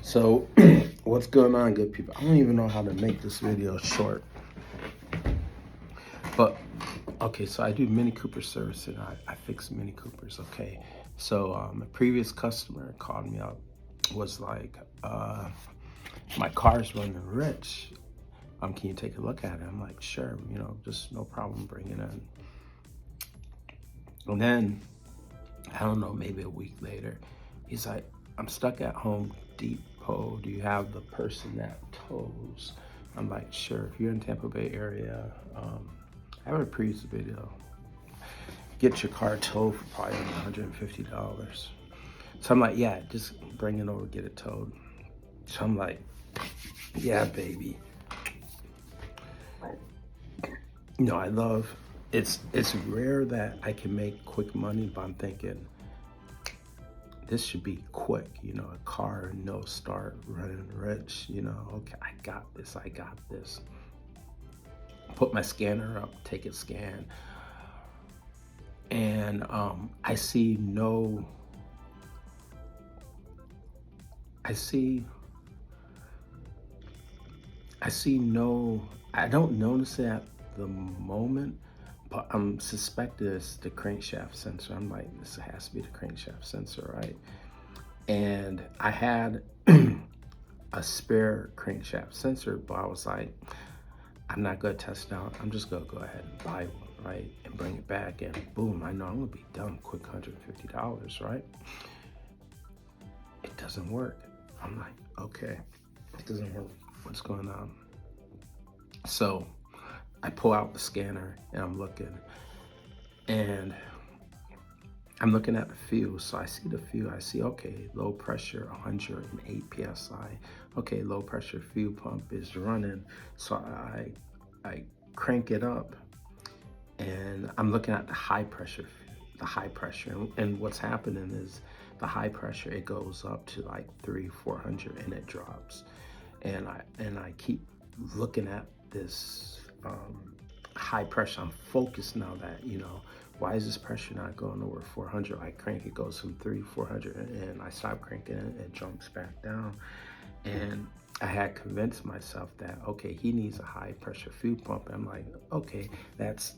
So, what's going on, good people? I don't even know how to make this video short. But, okay, so I do Mini Cooper service and I fix Mini Coopers, okay? So, a previous customer called me up, was like, my car's running rich. Can you take a look at it? I'm like, sure, just no problem, bring it in. And then, I don't know, maybe a week later, he's like, I'm stuck at Home Depot. Do you have the person that tows? I'm like, sure. If you're in Tampa Bay area, I have a previous video. Get your car towed for probably $150. So I'm like, yeah, just bring it over, get it towed. So I'm like, yeah, baby. I love, it's rare that I can make quick money, but I'm thinking, this should be quick, a car, no start, running rich, okay, I got this. Put my scanner up, take it scan, and I see no, I don't notice it at the moment, but I'm suspected it's the crankshaft sensor. I'm like, this has to be the crankshaft sensor, right? And I had a spare crankshaft sensor, but I was like, I'm not gonna test it out. I'm just gonna go ahead and buy one, right? And bring it back, and boom, I know I'm gonna be done quick, $150, right? It doesn't work. I'm like, okay, it doesn't work. What's going on? So I pull out the scanner and I'm looking at the fuse. So I see the fuse. I see, okay, low pressure, 108 PSI. Okay, low pressure fuel pump is running. So I crank it up and I'm looking at the high pressure. And what's happening is the high pressure, it goes up to like 400 and it drops. And I keep looking at this high pressure. I'm focused now that, why is this pressure not going over 400? I crank, it goes from 400, and I stop cranking it, it jumps back down. And I had convinced myself that, okay, he needs a high pressure fuel pump. And I'm like, okay, that's,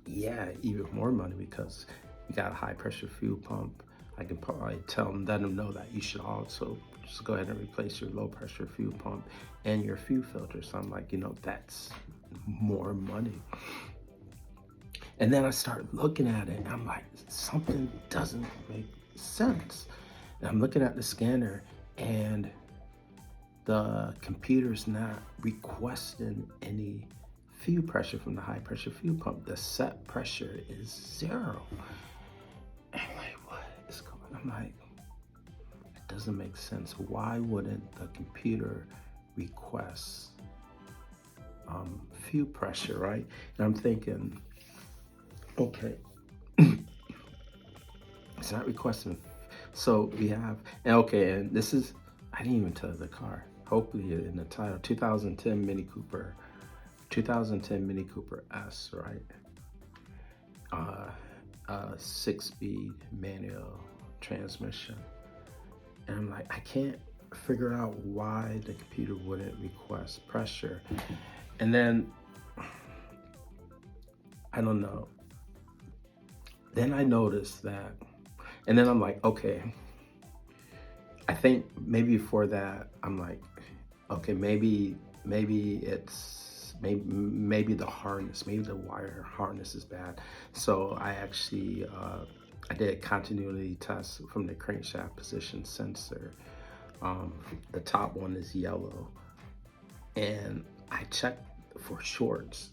yeah, even more money because you got a high pressure fuel pump. I can probably let them know that you should also just go ahead and replace your low pressure fuel pump and your fuel filter. So I'm like, that's more money. And then I started looking at it and I'm like, something doesn't make sense. And I'm looking at the scanner and the computer's not requesting any fuel pressure from the high pressure fuel pump. The set pressure is 0. And I'm like, what is going on? I'm like, it doesn't make sense. Why wouldn't the computer request fuel pressure, right? And I'm thinking, okay, it's not requesting. So we have, and this is, I didn't even tell the car. Hopefully in the title, 2010 Mini Cooper S, right? 6-speed manual transmission. And I'm like, I can't figure out why the computer wouldn't request pressure. And then, I don't know. Then I noticed that, and then I'm like, okay, I think maybe before that, I'm like, okay, maybe the harness, maybe the wire harness is bad. So I actually, I did a continuity test from the crankshaft position sensor. The top one is yellow, and I checked for shorts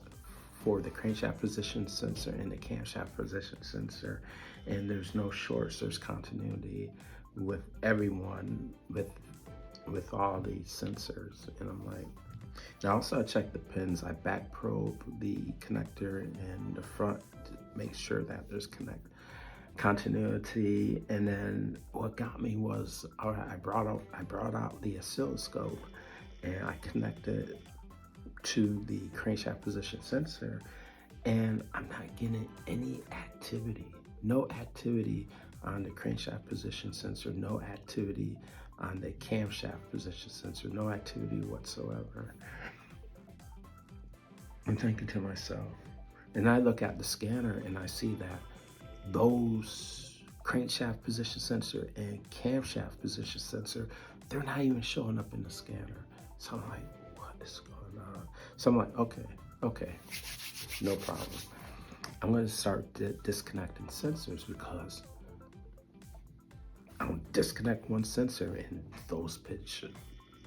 for the crankshaft position sensor and the camshaft position sensor, and there's no shorts. There's continuity with everyone, with all these sensors. And I'm like, and also I checked the pins. I back probe the connector in the front to make sure that there's continuity. And then what got me was, all right, I brought out the oscilloscope and I connected to the crankshaft position sensor, and I'm not getting any activity. No activity on the crankshaft position sensor, no activity on the camshaft position sensor, no activity whatsoever. I'm thinking to myself, and I look at the scanner and I see that those crankshaft position sensor and camshaft position sensor, they're not even showing up in the scanner. So I'm like, what is going on? So I'm like, okay, no problem. I'm gonna start disconnecting sensors, because I don't disconnect one sensor and those pins should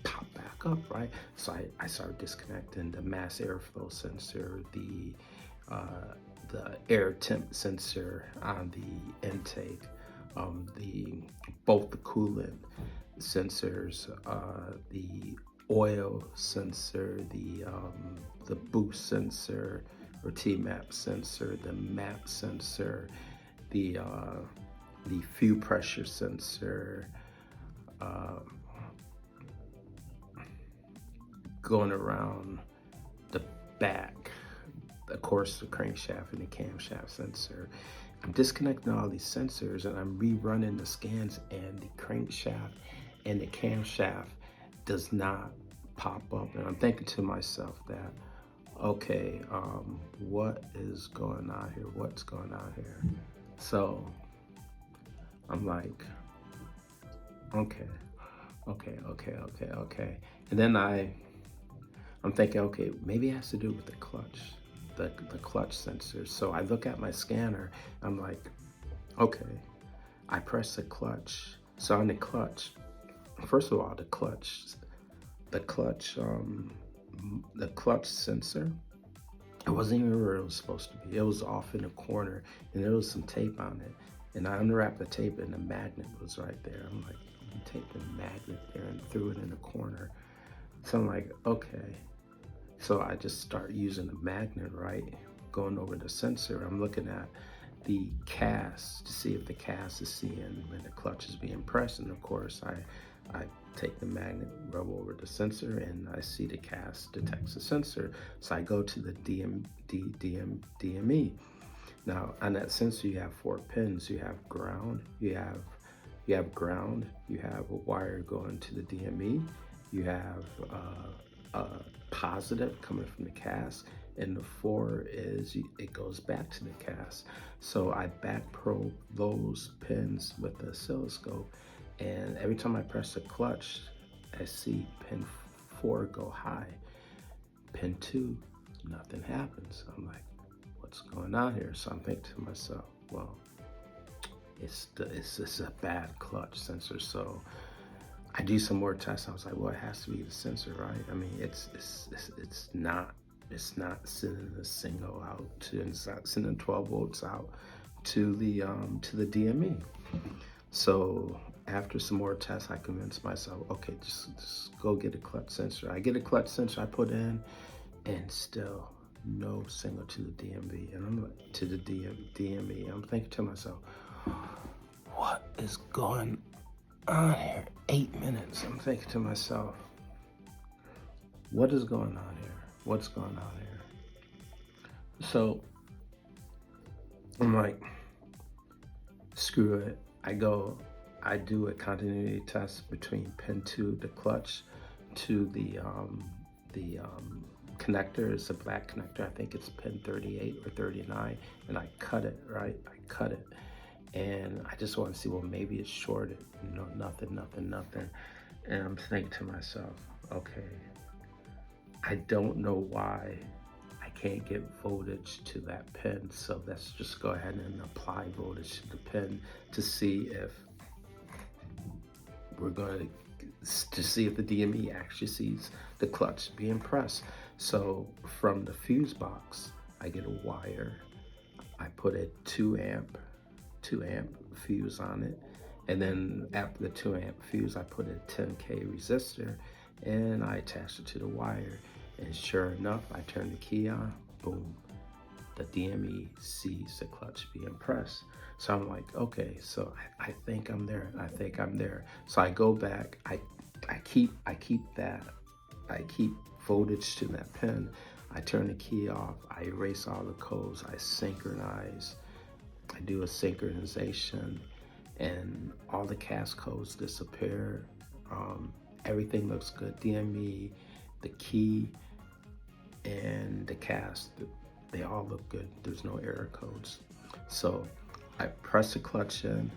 pop back up, right? So I started disconnecting the mass airflow sensor, the air temp sensor on the intake, both the coolant sensors, the oil sensor, the boost sensor or T-map sensor, the map sensor, the fuel pressure sensor, going around the back, of course, the crankshaft and the camshaft sensor. I'm disconnecting all these sensors and I'm rerunning the scans, and the crankshaft and the camshaft does not pop up. And I'm thinking to myself that, okay, what is going on here? What's going on here? So I'm like, okay. And then I'm thinking, okay, maybe it has to do with the clutch, the clutch sensor. So I look at my scanner, I'm like, okay, I press the clutch. So on the clutch, first of all, the clutch sensor, it wasn't even where it was supposed to be. It was off in a corner, and there was some tape on it. And I unwrapped the tape, and the magnet was right there. I'm like, you take the magnet there and threw it in the corner. So I'm like, okay. So I just start using the magnet, right? Going over the sensor. I'm looking at the cast to see if the cast is seeing when the clutch is being pressed. And of course, I take the magnet, rub over the sensor, and I see the cast detects the sensor. So I go to the DME. Now on that sensor, you have 4 pins. You have ground, you have a wire going to the DME, you have a positive coming from the cast, and the 4 is it goes back to the cast. So I back probe those pins with the oscilloscope, and every time I press the clutch, I see pin 4 go high. Pin 2, nothing happens. I'm like, what's going on here? So I'm thinking to myself, well, it's a bad clutch sensor. So I do some more tests. I was like, well, it has to be the sensor, right? I mean, it's not sending a signal out to, it's not sending 12 volts out to the DME. So after some more tests, I convinced myself, okay, just go get a clutch sensor. I get a clutch sensor, I put in, and still no signal to the DMV, and I'm like, to the DME. I'm thinking to myself, what is going on here? 8 minutes. I'm thinking to myself, what is going on here? What's going on here? So I'm like, screw it. I do a continuity test between pin 2, the clutch, to the connector. It's a black connector. I think it's pin 38 or 39, and I cut it, right? I cut it, and I just want to see, well, maybe it's shorted. You know, nothing. And I'm thinking to myself, okay, I don't know why I can't get voltage to that pin, so let's just go ahead and apply voltage to the pin to see if we're going to see if the DME actually sees the clutch being pressed. So from the fuse box, I get a wire. I put a 2 amp fuse on it, and then after the 2 amp fuse, I put a 10K resistor, and I attach it to the wire. And sure enough, I turn the key on, boom, the DME sees the clutch being pressed. So I'm like, okay, so I think I'm there. So I go back, I keep voltage to that pin. I turn the key off, I erase all the codes, I synchronize, I do a synchronization, and all the cast codes disappear. Everything looks good. DME, the key, and the cast, they all look good. There's no error codes. So I press the clutch in,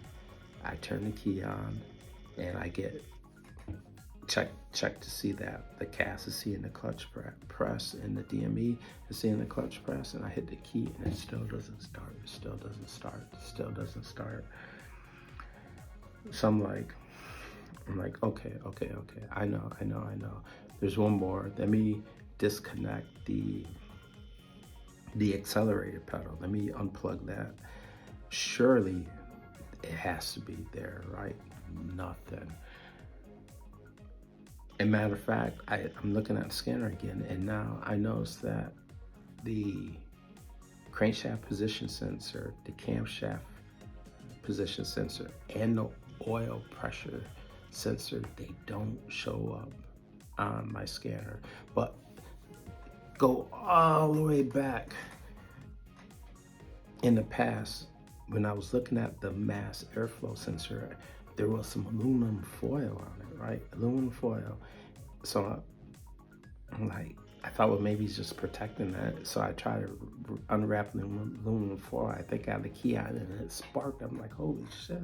I turn the key on, and I get check to see that the cast is seeing the clutch press and the DME is seeing the clutch press, and I hit the key and it still doesn't start. It still doesn't start. It still doesn't start. So I'm like, okay. I know. There's one more. Let me disconnect the accelerator pedal. Let me unplug that. Surely it has to be there, right? Nothing. And matter of fact, I'm looking at the scanner again, and now I notice that the crankshaft position sensor, the camshaft position sensor, and the oil pressure sensor, they don't show up on my scanner. But go all the way back in the past, when I was looking at the mass airflow sensor, there was some aluminum foil on it, right? Aluminum foil. So I'm like, I thought, well, maybe he's just protecting that. So I tried to unwrap the aluminum foil. I think I had the key out and it sparked. I'm like, holy shit,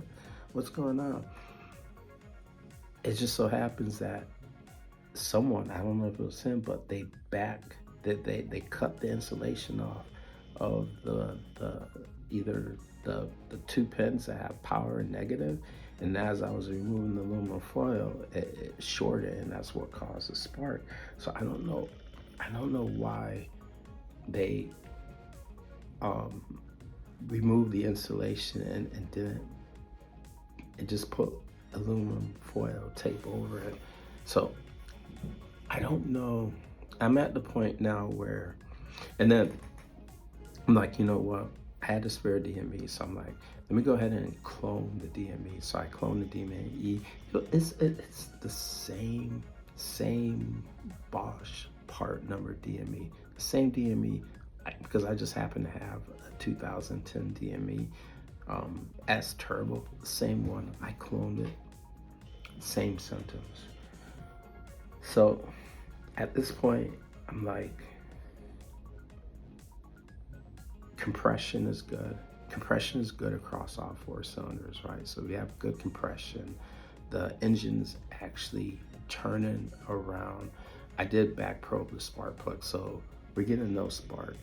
what's going on? It just so happens that someone, I don't know if it was him, but they cut the insulation off of the either the two pins that have power and negative, and as I was removing the aluminum foil, it shorted, and that's what caused the spark. So I don't know why they removed the insulation and didn't, and just put aluminum foil tape over it. So I don't know. I'm at the point now where, and then I'm like, you know what? I had to spare DME, so I'm like, let me go ahead and clone the DME. So I clone the DME. It's the same Bosch part number DME, the same DME, because I just happen to have a 2010 DME S Turbo, the same one. I cloned it, same symptoms. So at this point, I'm like, compression is good. Compression is good across all four cylinders, right? So we have good compression. The engine's actually turning around. I did back probe the spark plug, so we're getting no spark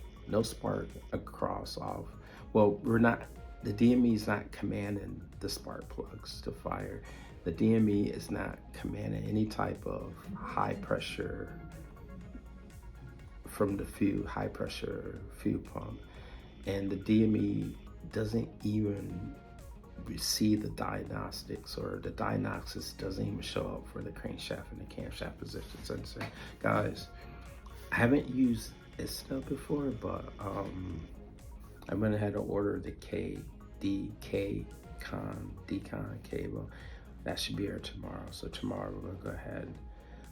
across all. Well, the DME is not commanding the spark plugs to fire. The DME is not commanding any type of high pressure from the high pressure fuel pump. And the DME doesn't even receive the diagnostics, or the diagnostics doesn't even show up for the crankshaft and the camshaft position sensor. Guys, I haven't used this stuff before, but I went ahead and ordered the decon cable. That should be here tomorrow. So tomorrow we're gonna go ahead and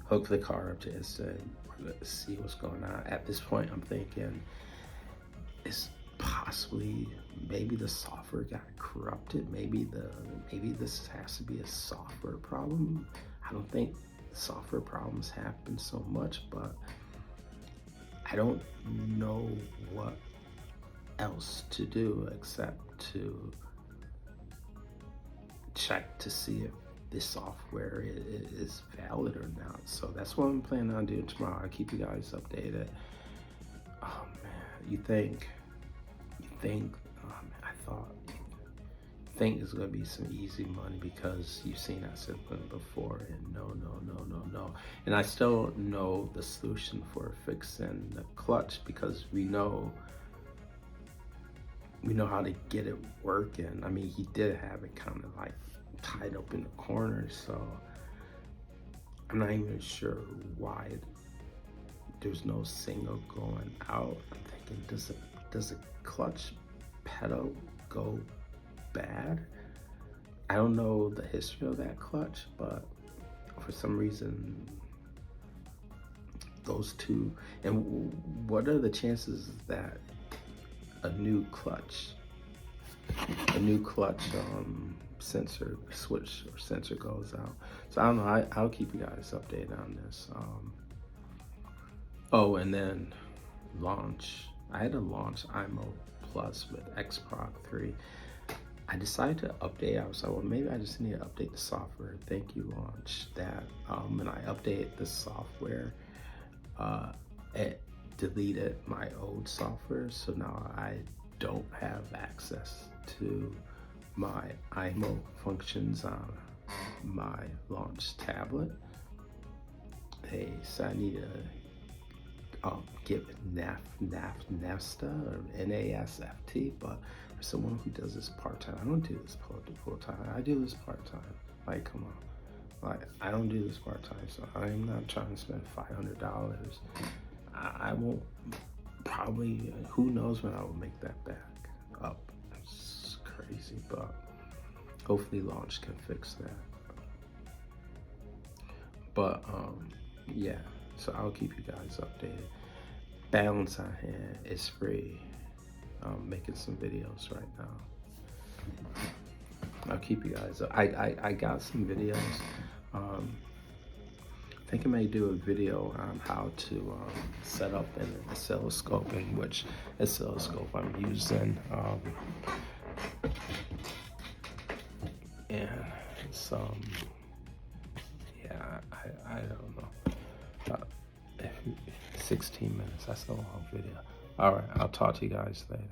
hook the car up to ISTA. We're gonna see what's going on. At this point, I'm thinking it's possibly, maybe the software got corrupted. Maybe this has to be a software problem. I don't think software problems happen so much, but I don't know what else to do except to check to see if this software is valid or not. So that's what I'm planning on doing tomorrow. I'll keep you guys updated. Oh man, you think it's gonna be some easy money because you've seen that symptom before, and no. And I still don't know the solution for fixing the clutch, because we know how to get it working. I mean, he did have it kind of like tied up in the corner, so I'm not even sure why there's no signal going out. I'm thinking, does the clutch pedal go bad? I don't know the history of that clutch, but for some reason those two, and what are the chances that a new clutch sensor switch or sensor goes out. So I don't know. I'll keep you guys updated on this. Oh, and then launch. I had to launch IMO Plus with Xprog 3. I decided to update. I was like, well, maybe I just need to update the software. Thank you, launch that. And I updated the software. It deleted my old software, so now I don't have access to my IMO functions on my launch tablet. So I need to get NASTA or NASFT, but for someone who does this part-time, I don't do this full-time. I do this part-time. Like, come on. Like, I don't do this part-time, so I'm not trying to spend $500. I won't probably, who knows when I will make that back up. It's crazy, but hopefully launch can fix that. But yeah, so I'll keep you guys updated. Balance on hand is free. I'm making some videos right now. I'll keep you guys up. I got some videos. I think I may do a video on how to set up an oscilloscope, and which oscilloscope I'm using. And some, yeah, I don't know. 16 minutes, that's a long video. All right, I'll talk to you guys later.